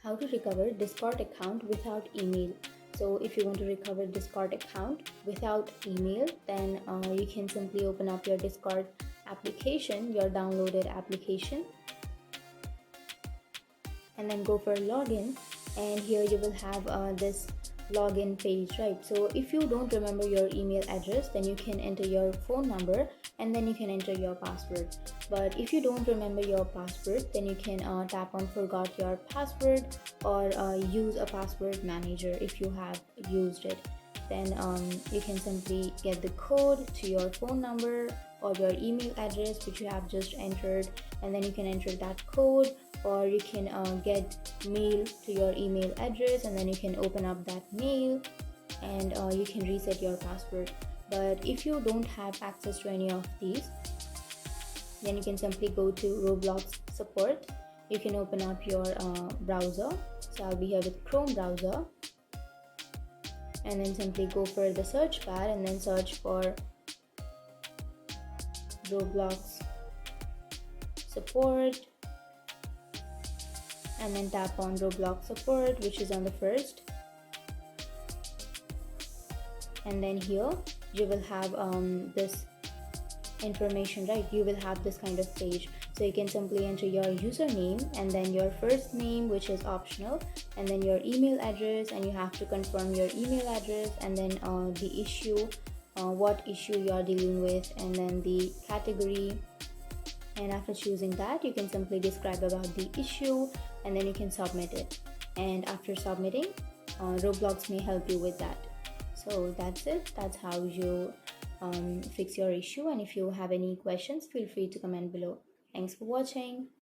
how to recover Discord account without email. So if you want to recover Discord account without email, then you can simply open up your Discord application, your downloaded application, and then go for login. And here you will have this login page, right? So if you don't remember your email address, then you can enter your phone number and then you can enter your password. But if you don't remember your password, then you can tap on forgot your password, or use a password manager if you have used it. Then you can simply get the code to your phone number or your email address which you have just entered, and then you can enter that code, or you can get mail to your email address and then you can open up that mail, and you can reset your password. But if you don't have access to any of these, then you can simply go to Roblox support. You can open up your browser. So I'll be here with Chrome browser, and then simply go for the search bar and then search for Roblox support, and then tap on Roblox support, which is on the first. And then here you will have this information, right? You will have this kind of page. So you can simply enter your username and then your first name, which is optional, and then your email address, and you have to confirm your email address, and then the issue, what issue you are dealing with, and then the category. And after choosing that, you can simply describe about the issue and then you can submit it. And after submitting, Roblox may help you with that. So that's it. That's how you fix your issue. And if you have any questions, feel free to comment below. Thanks for watching.